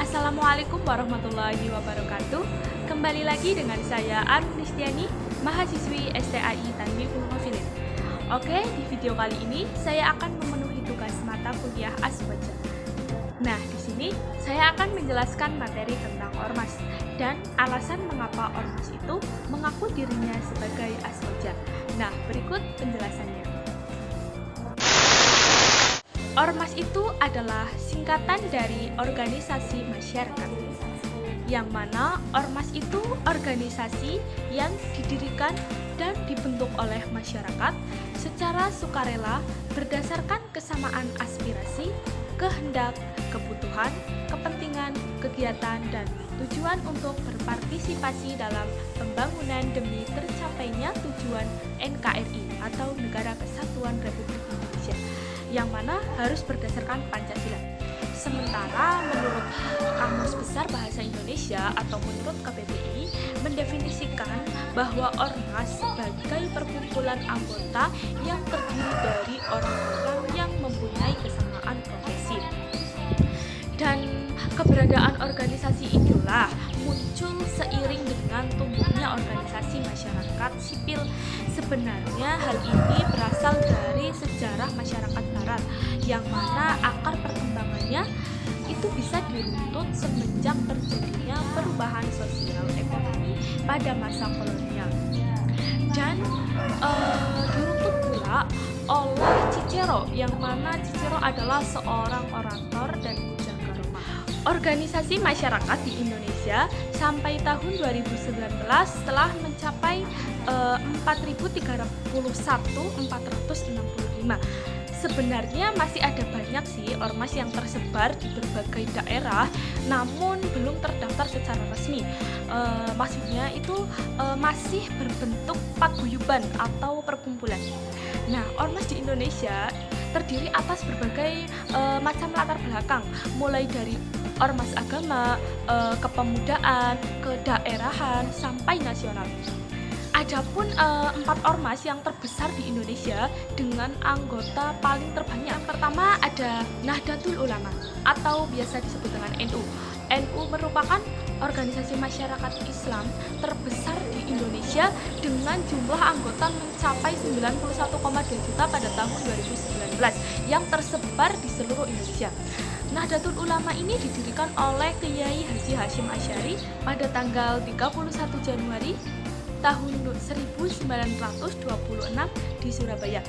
Assalamualaikum warahmatullahi wabarakatuh. Kembali lagi dengan saya Arun Listiani, mahasiswi STAI Tanbihul Hafilin. Oke, di video kali ini saya akan memenuhi tugas mata kuliah Aswaja. Nah, di sini saya akan menjelaskan materi tentang ormas dan alasan mengapa ormas itu mengaku dirinya sebagai Aswaja. Nah, berikut penjelasannya. Ormas itu adalah singkatan dari organisasi masyarakat, yang mana ormas itu organisasi yang didirikan dan dibentuk oleh masyarakat secara sukarela berdasarkan kesamaan aspirasi, kehendak, kebutuhan, kepentingan, kegiatan, dan tujuan untuk berpartisipasi dalam pembangunan demi tercapainya tujuan NKRI atau Negara Kesatuan Republik Indonesia, yang mana harus berdasarkan Pancasila. Sementara menurut Kamus Besar Bahasa Indonesia atau menurut KBBI mendefinisikan bahwa ormas sebagai perkumpulan anggota yang terdiri dari orang-orang yang mempunyai kesamaan profesi. Dan keberadaan organisasi inilah muncul seiring dengan tumbuhnya organisasi masyarakat sipil. Sebenarnya hal ini berasal dari sejarah masyarakat barat, yang mana akar perkembangannya itu bisa diruntut semenjak terjadinya perubahan sosial ekonomi pada masa kolonial. Dan diruntut pula oleh Cicero, yang mana Cicero adalah seorang orator dan organisasi masyarakat di Indonesia sampai tahun 2019 telah mencapai 4.341.465. Sebenarnya masih ada banyak sih ormas yang tersebar di berbagai daerah, namun belum terdaftar secara resmi. Maksudnya itu masih berbentuk paguyuban atau perkumpulan. Nah, ormas di Indonesia terdiri atas berbagai macam latar belakang, mulai dari ormas agama, kepemudaan, kedaerahan, sampai nasional. Adapun 4 ormas yang terbesar di Indonesia dengan anggota paling terbanyak. Yang pertama ada Nahdlatul Ulama atau biasa disebut dengan NU. NU merupakan organisasi masyarakat Islam terbesar di Indonesia dengan jumlah anggota mencapai 91,2 juta pada tahun 2019 yang tersebar di seluruh Indonesia. Nahdlatul Ulama ini didirikan oleh Kiai Haji Hasyim Asy'ari pada tanggal 31 Januari tahun 1926 di Surabaya.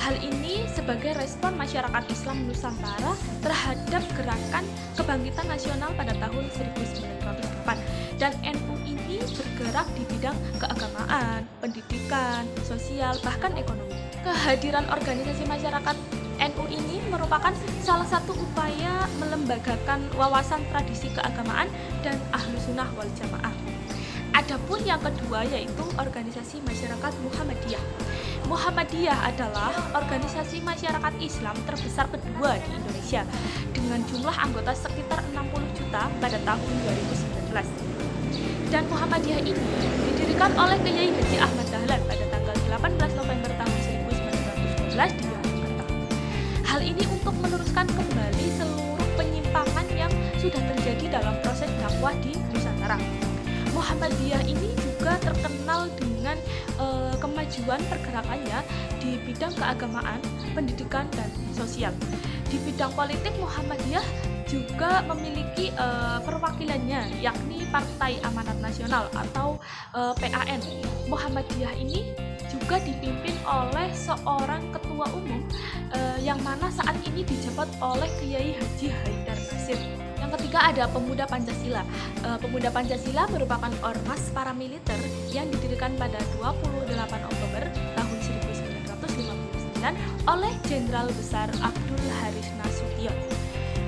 Hal ini sebagai respon masyarakat Islam Nusantara terhadap gerakan kebangkitan nasional pada tahun 1908. Dan NU ini bergerak di bidang keagamaan, pendidikan, sosial, bahkan ekonomi. Kehadiran organisasi masyarakat NU ini merupakan salah satu upaya melembagakan wawasan tradisi keagamaan dan Ahlus Sunnah wal Jamaah. Adapun yang kedua yaitu organisasi masyarakat Muhammadiyah. Muhammadiyah adalah organisasi masyarakat Islam terbesar kedua di Indonesia dengan jumlah anggota sekitar 60 juta pada tahun 2019. Dan Muhammadiyah ini didirikan oleh Kiai Haji Ahmad Dahlan pada tanggal 18 November tahun 1912 di Yogyakarta. Hal ini untuk meluruskan kembali seluruh penyimpangan yang sudah terjadi dalam proses dakwah di Nusantara. Muhammadiyah ini juga terkenal dengan kemajuan pergerakannya di bidang keagamaan, pendidikan, dan sosial. Di bidang politik, Muhammadiyah juga memiliki perwakilannya, yakni Partai Amanat Nasional atau PAN. Muhammadiyah ini juga dipimpin oleh seorang ketua umum yang mana saat ini dijabat oleh Kiai Haji Haidar Nasir. Yang ketiga ada Pemuda Pancasila. Pemuda Pancasila merupakan ormas paramiliter yang didirikan pada 28 Oktober tahun 1959 oleh Jenderal Besar Abdul Haris Nasution.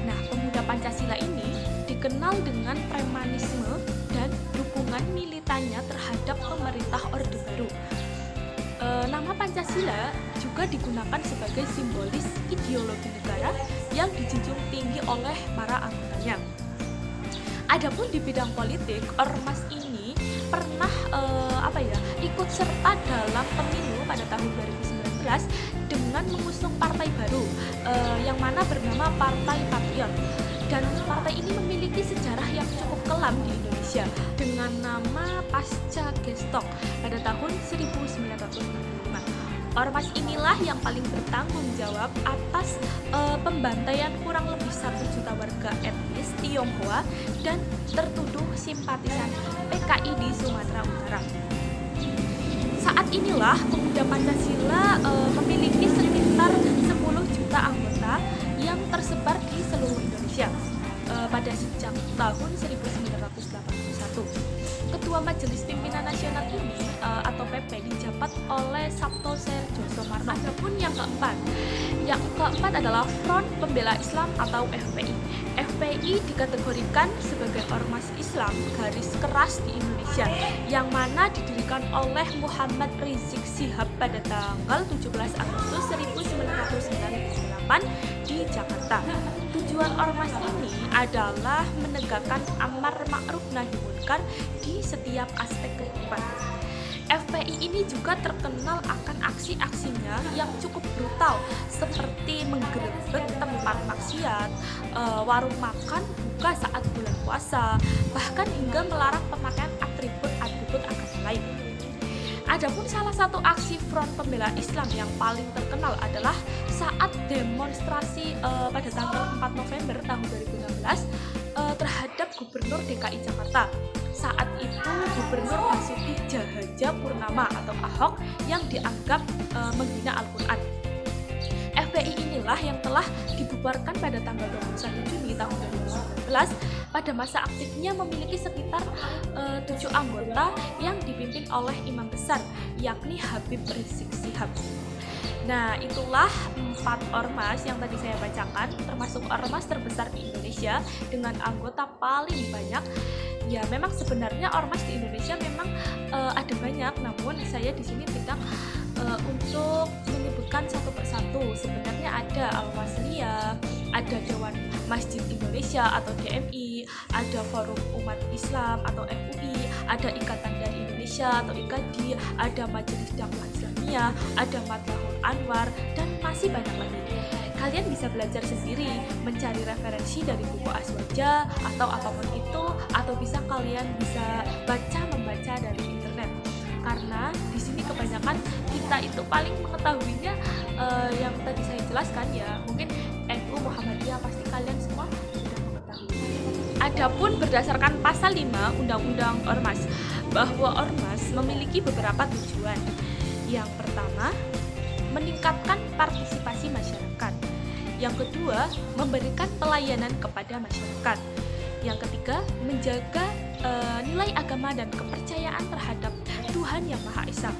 Nah, Pemuda Pancasila ini dikenal dengan premanisme dan dukungan militannya terhadap pemerintah Orde Baru. Nama Pancasila juga digunakan sebagai simbolis ideologi negara yang dijunjung tinggi oleh para anggotanya. Adapun di bidang politik, ormas ini pernah ikut serta dalam pemilu pada tahun 2019 2016 dengan mengusung partai baru yang mana bernama Partai Patriot. Dan partai ini memiliki sejarah yang cukup kelam di Indonesia dengan nama Pasca Gestok pada tahun 1945. Ormas inilah yang paling bertanggung jawab atas pembantaian kurang lebih 1 juta warga etnis Tionghoa dan tertuduh simpatisan PKI di Sumatera Utara. Saat inilah Pemuda Pancasila memiliki sekitar 10 juta anggota yang tersebar di seluruh Indonesia pada sejak tahun 1981. Ketua Majelis Pimpinan Nasional ini atau PP dijabat oleh Sabto Serjo Soemarno. Adapun yang keempat adalah Front Pembela Islam atau FPI. FPI dikategorikan sebagai ormas Islam garis keras di Indonesia yang mana didirikan oleh Muhammad Rizik Shihab pada tanggal 17 Agustus 1998 di Jakarta. Tujuan ormas ini adalah menegakkan amar ma'ruf nahi munkar di setiap aspek kehidupan. FPI ini juga terkenal akan aksi-aksinya yang cukup brutal seperti menggerebek tempat maksiat, warung makan buka saat bulan puasa, bahkan hingga melarang pemakaian atribut agama lain. Adapun salah satu aksi Front Pembela Islam yang paling terkenal adalah saat demonstrasi pada tanggal 4 November tahun 2016 terhadap Gubernur DKI Jakarta. Saat itu Gubernur Basuki Cahayapurnama atau Ahok yang dianggap menghina Al-Quran. FPI inilah yang telah dibubarkan pada tanggal 21 Juni tahun 2019. Pada masa aktifnya memiliki sekitar 7 anggota yang dipimpin oleh imam besar, yakni Habib Rizik Shihab. Nah, itulah 4 ormas yang tadi saya bacakan, termasuk ormas terbesar di Indonesia dengan anggota paling banyak. Ya, memang sebenarnya ormas di Indonesia memang ada banyak, namun saya di sini tidak untuk menyebutkan satu persatu. Sebenarnya ada Al-Wasliyah, ada Dewan Masjid Indonesia atau DMI, ada Forum Umat Islam atau FUI, ada Ikatan Dai Indonesia atau IKADI, ada Majelis Dakwah Islamiyah, ada Matlahul Anwar, dan masih banyak lagi. Kalian bisa belajar sendiri, mencari referensi dari buku Aswaja atau apapun itu, atau kalian bisa membaca dari internet. Karena di sini kebanyakan kita itu paling mengetahuinya yang tadi saya jelaskan ya, mungkin NU Muhammadiyah pasti kalian semua sudah mengetahui. Adapun berdasarkan pasal 5 Undang-Undang Ormas, bahwa ormas memiliki beberapa tujuan. Yang pertama, meningkatkan partisipasi masyarakat. Yang kedua, memberikan pelayanan kepada masyarakat. Yang ketiga, menjaga nilai agama dan kepercayaan terhadap Tuhan Yang Maha Esa.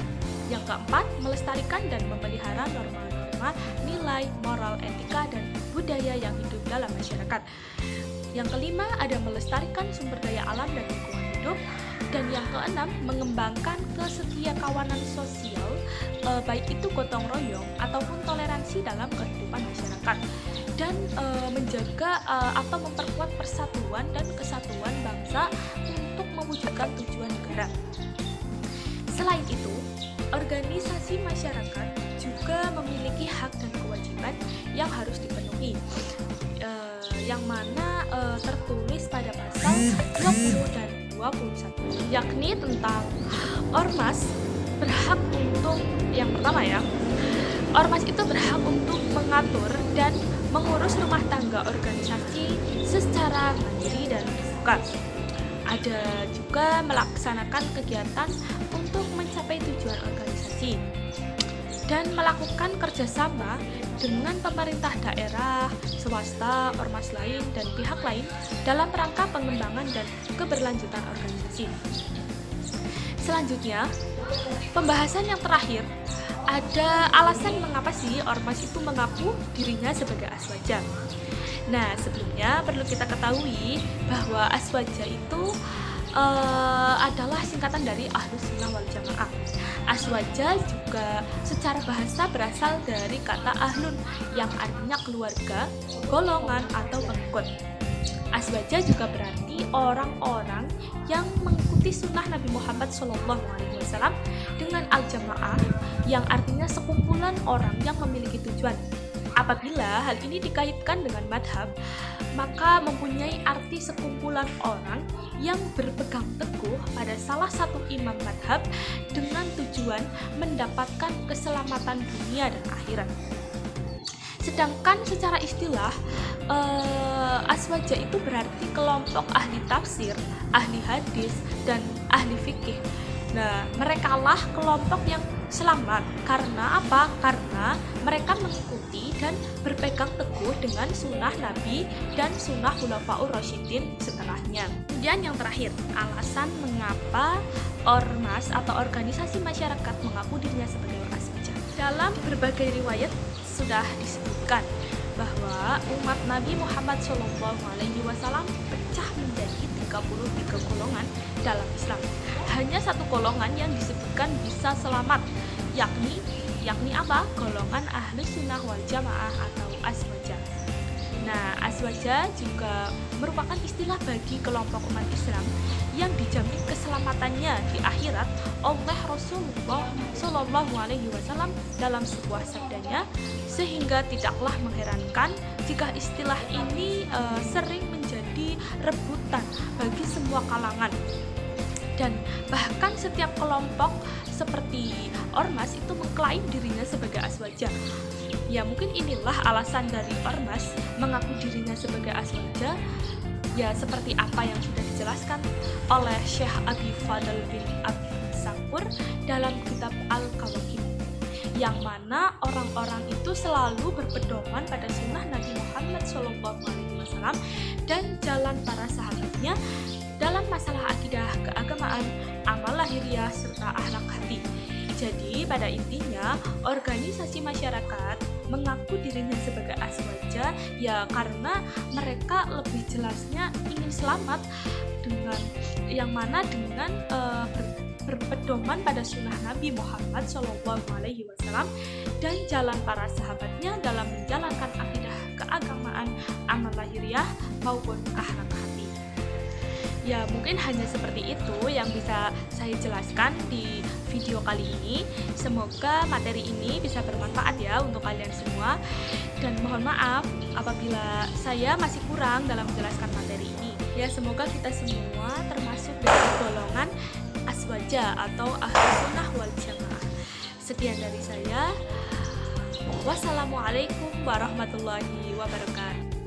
Yang keempat, melestarikan dan memelihara norma-norma nilai, moral, etika, dan budaya yang hidup dalam masyarakat. Yang kelima, ada melestarikan sumber daya alam dan lingkungan hidup. Dan yang keenam, mengembangkan kesetiakawanan sosial, baik itu gotong royong ataupun toleransi dalam kehidupan masyarakat, dan menjaga atau memperkuat persatuan dan kesatuan bangsa untuk mewujudkan tujuan negara. Selain itu, organisasi masyarakat juga memiliki hak dan kewajiban yang harus dipenuhi, yang mana tertulis pada pasal 20 dan 21, yakni tentang ormas berhak untuk, yang pertama ya, ormas itu berhak untuk mengatur dan mengurus rumah tangga organisasi secara mandiri dan terbuka. Ada juga melaksanakan kegiatan untuk mencapai tujuan organisasi dan melakukan kerjasama dengan pemerintah daerah, swasta, ormas lain, dan pihak lain dalam rangka pengembangan dan keberlanjutan organisasi. Selanjutnya, pembahasan yang terakhir, ada alasan mengapa sih ormas itu mengaku dirinya sebagai Aswaja. Nah, sebelumnya perlu kita ketahui bahwa Aswaja itu adalah singkatan dari Ahlus Sunnah wal Jamaah. Aswaja juga secara bahasa berasal dari kata ahlun yang artinya keluarga, golongan, atau pengikut. Aswaja juga berarti orang-orang yang mengikuti sunnah Nabi Muhammad SAW dengan al-jamaah, yang artinya sekumpulan orang yang memiliki tujuan. Apabila hal ini dikaitkan dengan madhab, maka mempunyai arti sekumpulan orang yang berpegang teguh pada salah satu imam madhab dengan tujuan mendapatkan keselamatan dunia dan akhirat. Sedangkan secara istilah, aswaja itu berarti kelompok ahli tafsir, ahli hadis, dan ahli fikih. Nah, merekalah kelompok yang selamat. Karena apa? Karena mereka mengikuti dan berpegang teguh dengan sunnah Nabi dan sunnah Khulafaur Rasyidin setelahnya. Kemudian yang terakhir, alasan mengapa ormas atau organisasi masyarakat mengaku dirinya sebagai aswaja. Dalam berbagai riwayat sudah disebutkan bahwa umat Nabi Muhammad SAW pecah menjadi 33 golongan dalam Islam. Hanya satu golongan yang disebutkan bisa selamat, yakni apa? Golongan ahli sunnah wal jamaah atau aswaja. Nah, aswaja juga merupakan istilah bagi kelompok umat Islam yang dijamin keselamatannya di akhirat oleh Rasulullah Shallallahu Alaihi Wasallam dalam sebuah sabdanya, sehingga tidaklah mengherankan jika istilah ini sering menjadi rebutan bagi semua kalangan. Dan bahkan setiap kelompok seperti ormas itu mengklaim dirinya sebagai aswaja. Ya, mungkin inilah alasan dari ormas mengaku dirinya sebagai aswaja, ya seperti apa yang sudah dijelaskan oleh Syekh Abi Fadl bin Abdul Sakur dalam kitab Al-Kawakim, yang mana orang-orang itu selalu berpedoman pada sunnah Nabi Muhammad SAW dan jalan para sahabatnya dalam masalah akidah keagamaan, amal lahiriah, serta akhlak hati. Jadi pada intinya organisasi masyarakat mengaku dirinya sebagai aswaja ya karena mereka lebih jelasnya ingin selamat dengan yang mana dengan berpedoman pada sunnah Nabi Muhammad SAW dan jalan para sahabatnya dalam menjalankan akidah keagamaan, amal lahiriah maupun akhlak hati. Ya, mungkin hanya seperti itu yang bisa saya jelaskan di video kali ini. Semoga materi ini bisa bermanfaat ya untuk kalian semua. Dan mohon maaf apabila saya masih kurang dalam menjelaskan materi ini. Ya, semoga kita semua termasuk dari golongan aswaja atau ahli sunnah wal jamaah. Sekian dari saya. Wassalamualaikum warahmatullahi wabarakatuh.